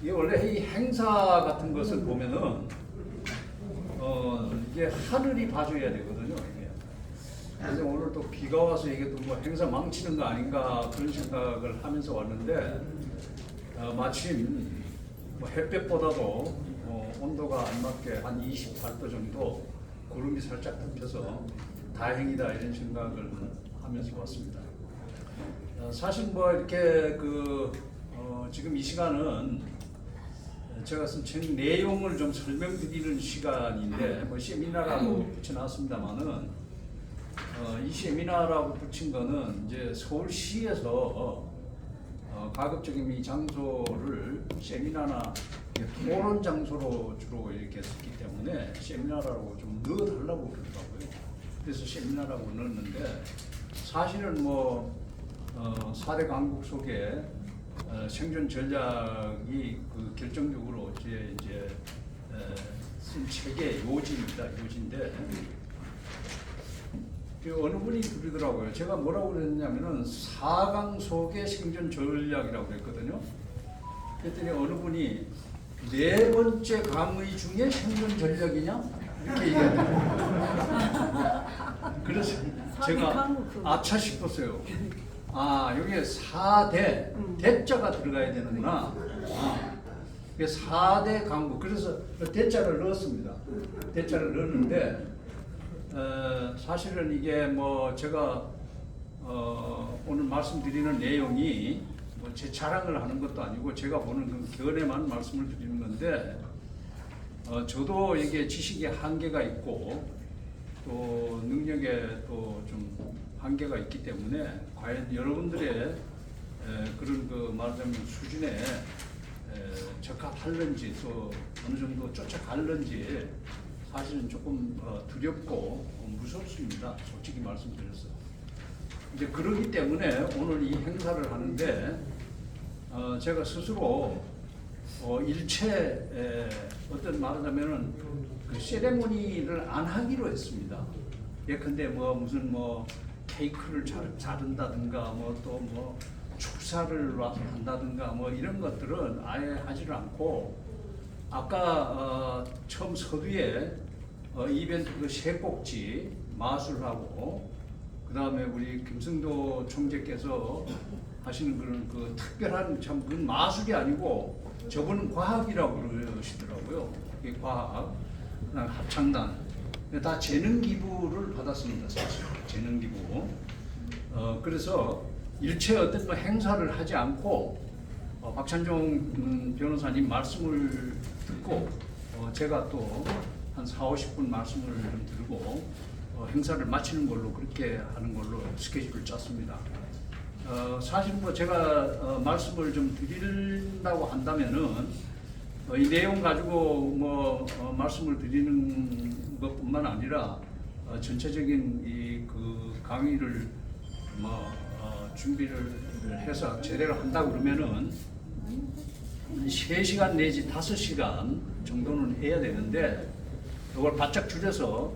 이게 원래 이 행사 같은 것을 보면은 이게 하늘이 봐줘야 되거든요. 이게. 그래서 오늘 또 비가 와서 이게 또 뭐 행사 망치는 거 아닌가 그런 생각을 하면서 왔는데 마침 뭐 햇볕보다도 온도가 안 맞게 한 28도 정도 구름이 살짝 덮여서 다행이다 이런 생각을 하면서 왔습니다. 사실 뭐 이렇게 지금 이 시간은 제가 쓴 책 내용을 좀 설명드리는 시간인데 뭐 세미나라고 붙여놨습니다만은 이 세미나라고 붙인 거는 이제 서울시에서 가급적이면 이 장소를 세미나나 토론 장소로 주로 이렇게 썼기 때문에 세미나라고 좀 넣어달라고 그러더라고요. 그래서 세미나라고 넣었는데 사실은 뭐 4대 강국 속에 생존 전략이 결정적으로 이제 쓴 책의 요지입니다. 요지인데 어느 분이 그러더라고요. 제가 뭐라고 그랬냐면은 4강 속의 생존 전략이라고 그랬거든요. 그랬더니 어느 분이 4번째 강의 중에 생존 전략이냐? 이렇게 얘기하더라고요. 그래서 제가 아차 싶었어요. 여기에 4대, 대자가 들어가야 되는구나. 4대 강국. 그래서 대자를 넣었습니다. 대자를 넣었는데, 사실은 이게 뭐 제가 오늘 말씀드리는 내용이 뭐 제 자랑을 하는 것도 아니고 제가 보는 그 견해만 말씀을 드리는 건데, 저도 이게 지식의 한계가 있고 또 능력에 또 좀 한계가 있기 때문에 과연 여러분들의 그런 말하자면 수준에 적합할는지 또 어느 정도 쫓아갈는지 사실은 조금 두렵고 무섭습니다. 솔직히 말씀드려서. 이제 그러기 때문에 오늘 이 행사를 하는데 제가 스스로 일체 어떤 말하자면은 그 세레모니를 안 하기로 했습니다. 예컨대 무슨 케이크를 자른다든가 또 축사를 와서 한다든가 이런 것들은 아예 하지를 않고 아까 처음 서두에 이벤트 세 꼭지 마술하고 그 다음에 우리 김승도 총재께서 하시는 그런 특별한 참 그건 마술이 아니고 저분은 과학이라고 그러시더라고요. 이게 과학, 그다음 합창단 다 재능 기부를 받았습니다. 사실 재능 기부. 그래서 일체 어떤 행사를 하지 않고 박찬종 변호사님 말씀을 듣고 제가 또 한 40-50분 말씀을 좀 들고 행사를 마치는 걸로 그렇게 하는 걸로 스케줄을 짰습니다. 사실 제가 말씀을 좀 드린다고 한다면은 이 내용 가지고 말씀을 드리는 것뿐만 아니라 전체적인 이 강의를 준비를 해서 제대로 한다 그러면은 3시간 내지 5시간 정도는 해야 되는데 이걸 바짝 줄여서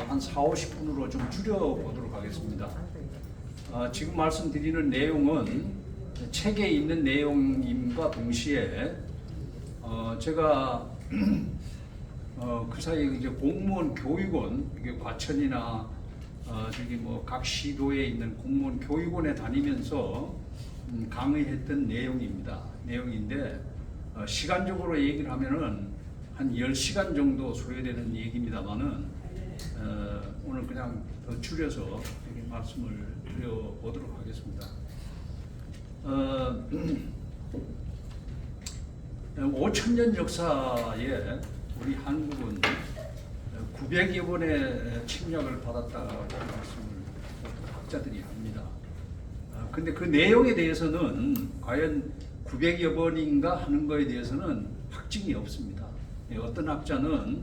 한 40-50분으로 좀 줄여보도록 하겠습니다. 지금 말씀드리는 내용은 책에 있는 내용임과 동시에 제가 그 사이에 이제 공무원 교육원, 이게 과천이나 각 시도에 있는 공무원 교육원에 다니면서 강의했던 내용인데 시간적으로 얘기를 하면은 한 10시간 정도 소요되는 얘기입니다만은 오늘 그냥 더 줄여서 이렇게 말씀을 드려보도록 하겠습니다. 5,000년 역사에 우리 한국은 900여 번의 침략을 받았다고 말씀을 학자들이 합니다. 근데 그 내용에 대해서는 과연 900여 번인가 하는 거에 대해서는 확증이 없습니다. 어떤 학자는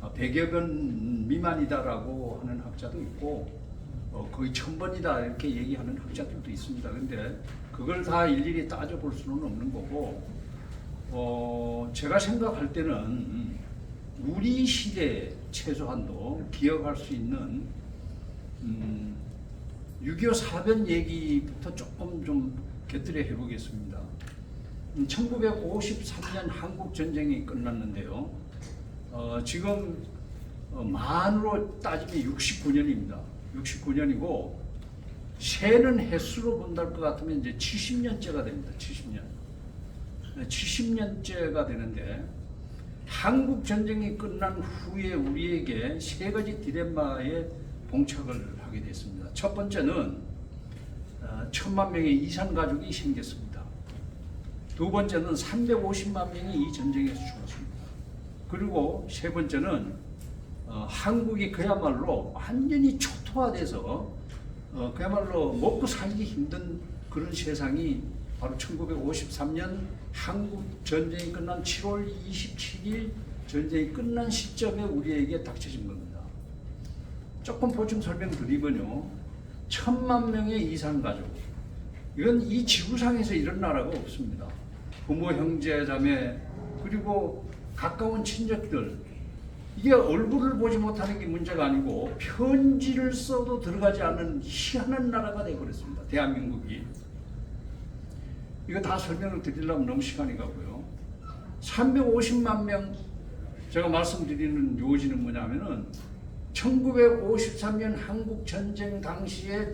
100여 번 미만이다라고 하는 학자도 있고 거의 1000번이다 이렇게 얘기하는 학자들도 있습니다. 근데 그걸 다 일일이 따져볼 수는 없는 거고 제가 생각할 때는 우리 시대에 최소한도 기억할 수 있는 6.25 사변 얘기부터 조금 좀 곁들여 해보겠습니다. 1953년 한국 전쟁이 끝났는데요. 지금 만으로 따지면 69년입니다. 69년이고 세는 횟수로 본다는 것 같으면 이제 70년째가 됩니다. 70년. 70년째가 되는데 한국 전쟁이 끝난 후에 우리에게 세 가지 딜레마에 봉착을 하게 됐습니다. 첫 번째는 1000만 명의 이산 가족이 생겼습니다. 두 번째는 350만 명이 이 전쟁에서 죽었습니다. 그리고 세 번째는 한국이 그야말로 완전히 초토화돼서 그야말로 먹고 살기 힘든 그런 세상이 바로 1953년 한국 전쟁이 끝난 7월 27일 전쟁이 끝난 시점에 우리에게 닥쳐진 겁니다. 조금 보충 설명드리면요. 1000만 명의 이산 가족. 이건 이 지구상에서 이런 나라가 없습니다. 부모, 형제, 자매, 그리고 가까운 친척들. 이게 얼굴을 보지 못하는 게 문제가 아니고 편지를 써도 들어가지 않는 희한한 나라가 되어버렸습니다. 대한민국이. 이거 다 설명을 드리려면 너무 시간이 가고요. 350만 명, 제가 말씀드리는 요지는 뭐냐면은 1953년 한국전쟁 당시에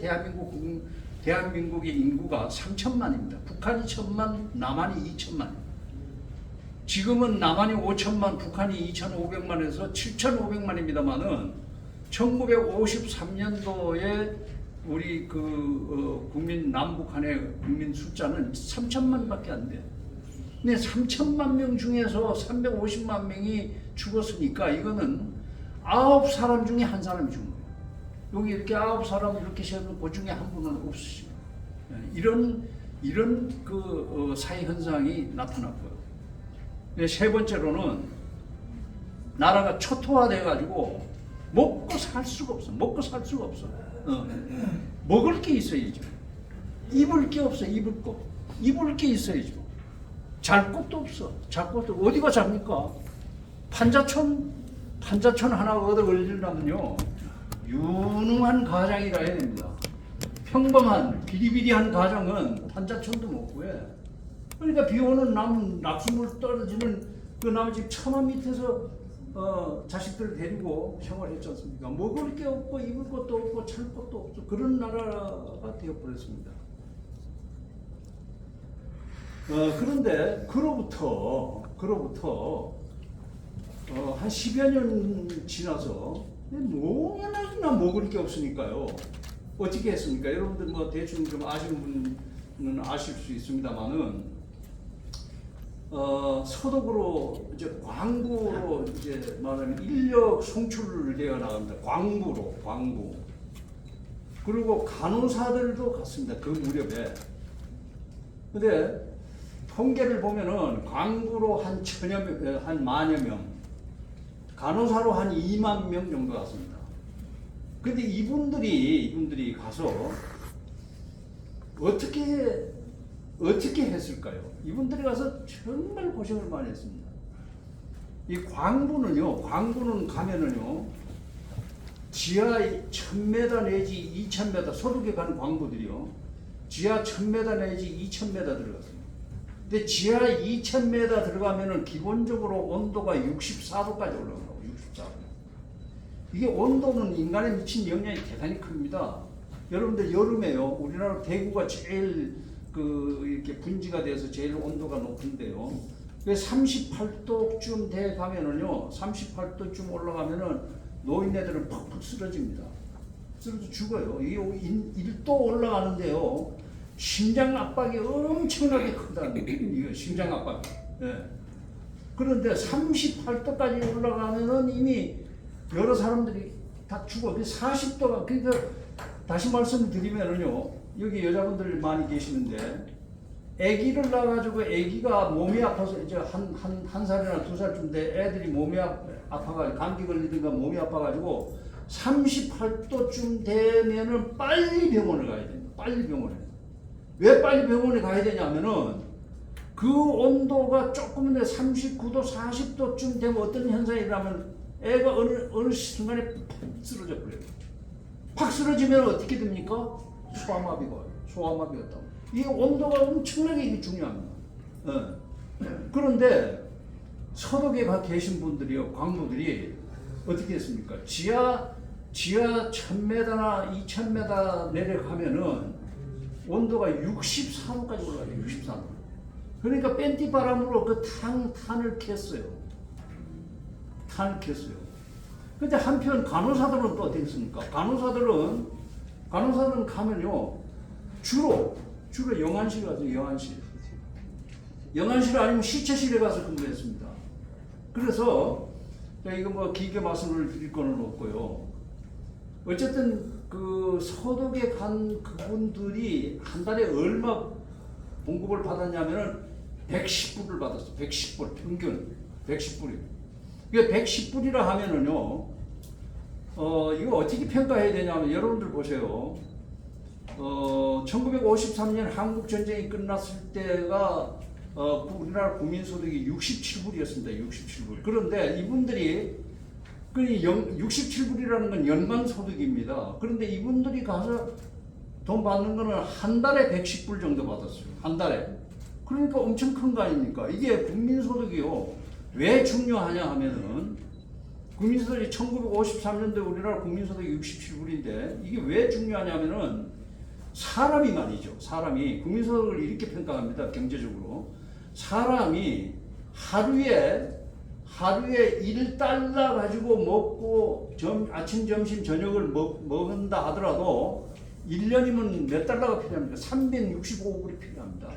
대한민국의 인구가 3천만입니다. 북한이 1000만, 남한이 2천만. 지금은 남한이 5천만, 북한이 2,500만에서 7,500만입니다만은 1953년도에 우리 국민 남북한의 국민 숫자는 3천만밖에 안 돼요. 근데 3천만 명 중에서 350만 명이 죽었으니까 이거는 9사람 중에 한 사람이 죽은 거예요. 여기 이렇게 9사람 이렇게 세우면 그 중에 한 분은 없으시죠. 이런 사회 현상이 나타났고요. 세 번째로는 나라가 초토화돼 가지고 먹고 살 수가 없어. 먹고 살 수가 없어. 먹을 게 있어야죠. 입을 게 없어. 입을 게 있어야죠. 잘 곳도 없어. 잘 곳도 어디가 잡니까? 판자촌 하나 얻어 걸리려면요 유능한 가장이라 해야 됩니다. 평범한 비리비리한 가장은 판자촌도 못 구해. 그러니까 비 오는 낙수물 떨어지는 그 남의 집 처마 밑에서 자식들 데리고 생활했지 않습니까? 먹을 게 없고 입을 것도 없고 찰 것도 없어. 그런 나라가 되어버렸습니다. 그런데 그로부터 한 10여 년 지나서 뭐나 먹을 게 없으니까요. 어떻게 했습니까? 여러분들 뭐 대충 좀 아시는 분은 아실 수 있습니다만은 서독으로 이제 광부로 이제 말하면 인력 송출을 되어 나갑니다. 광부. 그리고 간호사들도 갔습니다. 그 무렵에. 근데 통계를 보면은 광부로 한 10,000여 명, 간호사로 한 2만 명 정도 갔습니다. 근데 이분들이 가서 어떻게 했을까요? 이분들이 가서 정말 고생을 많이 했습니다. 이 광부는 가면은요, 지하 1000m 내지 2000m, 서독에 가는 광부들이요, 지하 1000m 내지 2000m 들어갔습니다. 근데 지하 2000m 들어가면은 기본적으로 온도가 64도까지 올라가고, 64도. 이게 온도는 인간에 미친 영향이 대단히 큽니다. 여러분들 여름에요, 우리나라 대구가 제일 이렇게 분지가 돼서 제일 온도가 높은데요. 38도쯤 돼 가면은요, 38도쯤 올라가면은 노인네들은 팍팍 쓰러집니다. 쓰러져 죽어요. 이게 1도 올라가는데요, 심장 압박이 엄청나게 크다는 거예요. 이거 심장 압박. 예. 그런데 38도까지 올라가면은 이미 여러 사람들이 다 죽어. 40도가, 그러니까 다시 말씀드리면은요, 여기 여자분들 많이 계시는데, 아기를 낳아가지고 아기가 몸이 아파서 이제 한 살이나 2살쯤 돼 애들이 몸이 아파가지고 감기 걸리든가 몸이 아파가지고 38도쯤 되면은 빨리 병원을 가야 됩니다. 빨리 병원에. 왜 빨리 병원에 가야 되냐면은 그 온도가 조금 더 39도, 40도쯤 되면 어떤 현상이 일어나면 애가 어느 순간에 팍 쓰러져 버려요. 팍 쓰러지면 어떻게 됩니까? 소아마비가 와요. 소아마비가 있다고. 이 온도가 엄청나게 중요합니다. 그런데 서독에 계신 분들이요, 광부들이 어떻게 했습니까? 지하 1000m나 2000m 내려가면은 온도가 64도까지 올라가요. 64도. 그러니까 뺀띠 바람으로 그 탄을 캤어요. 근데 한편 간호사들은 또 어떻게 했습니까? 간호사들은 가면요, 주로 영안실 가서 영안실 아니면 시체실에 가서 근무했습니다. 그래서 이거 뭐 길게 말씀을 드릴 거는 없고요. 어쨌든 그 서독에 간 그분들이 한 달에 얼마 봉급을 받았냐면은 110불을 받았어요. 110불 평균 110불이. 이게 110불이라 하면은요, 이거 어떻게 평가해야 되냐면 여러분들 보세요. 1953년 한국 전쟁이 끝났을 때가 우리나라 국민소득이 67불이었습니다. 67불. 그런데 이분들이 67불이라는 건 연간소득입니다. 그런데 이분들이 가서 돈 받는 거는 한 달에 110불 정도 받았어요. 한 달에. 그러니까 엄청 큰 거 아닙니까? 이게 국민소득이요. 왜 중요하냐 하면은 국민소득이 1953년도에 우리나라 국민소득이 67불인데 이게 왜 중요하냐 하면은 사람이 말이죠. 사람이 국민소득을 이렇게 평가합니다. 경제적으로. 사람이 하루에 1달러 가지고 먹고 아침, 점심, 저녁을 먹는다 하더라도 1년이면 몇 달러가 필요합니까? 365불이 필요합니다.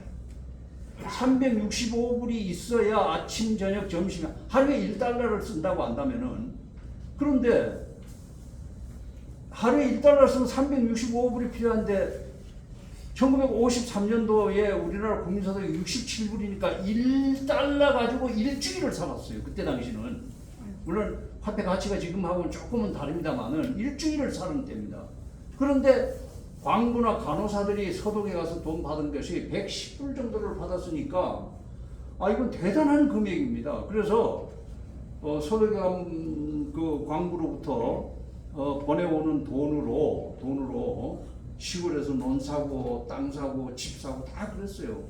365불이 있어야 아침, 저녁, 점심, 하루에 1달러를 쓴다고 한다면은, 그런데 하루에 1달러 쓰면 365불이 필요한데 1953년도에 우리나라 국민소득이 67불이니까 1달러 가지고 일주일을 살았어요. 그때 당시는. 물론 화폐 가치가 지금하고는 조금은 다릅니다만은 일주일을 사는 때입니다. 그런데 광부나 간호사들이 서독에 가서 돈 받은 것이 110불 정도를 받았으니까 이건 대단한 금액입니다. 그래서 서독에 간 그 광부로부터 보내오는 돈으로 시골에서 논 사고, 땅 사고, 집 사고 다 그랬어요.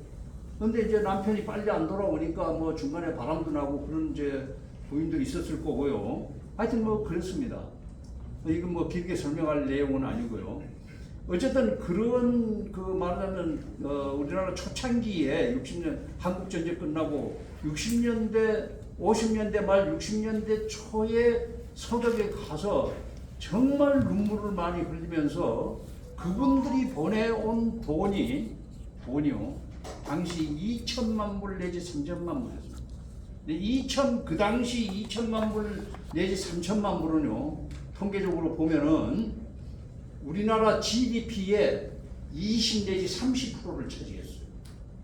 근데 이제 남편이 빨리 안 돌아오니까 뭐 중간에 바람도 나고 그런 이제 부인도 있었을 거고요. 하여튼 뭐 그랬습니다. 이건 뭐 길게 설명할 내용은 아니고요. 어쨌든 그런 그 말하자면 우리나라 초창기에 60년 한국 전쟁 끝나고 60년대 50년대 말 60년대 초에 서독에 가서 정말 눈물을 많이 흘리면서 그분들이 보내온 돈이요 당시 2천만 불 내지 3천만 불이었습니다. 그 당시 2천만 불 내지 3천만 불은요 통계적으로 보면은 우리나라 GDP의 20 내지 30%를 차지했어요.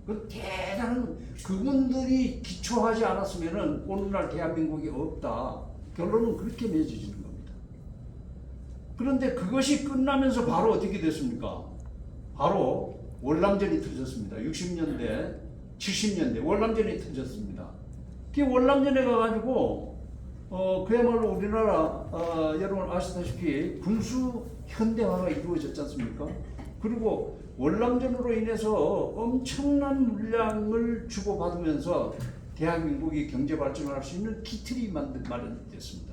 그 대단한, 그분들이 기초하지 않았으면은 오늘날 대한민국이 없다. 결론은 그렇게 맺어지는 겁니다. 그런데 그것이 끝나면서 바로 어떻게 됐습니까? 바로 월남전이 터졌습니다. 60년대, 70년대 월남전이 터졌습니다. 그 월남전에 가가지고 그야말로 우리나라 여러분 아시다시피 군수 현대화가 이루어졌지 않습니까? 그리고 월남전으로 인해서 엄청난 물량을 주고받으면서 대한민국이 경제 발전할 수 있는 기틀이 마련됐습니다.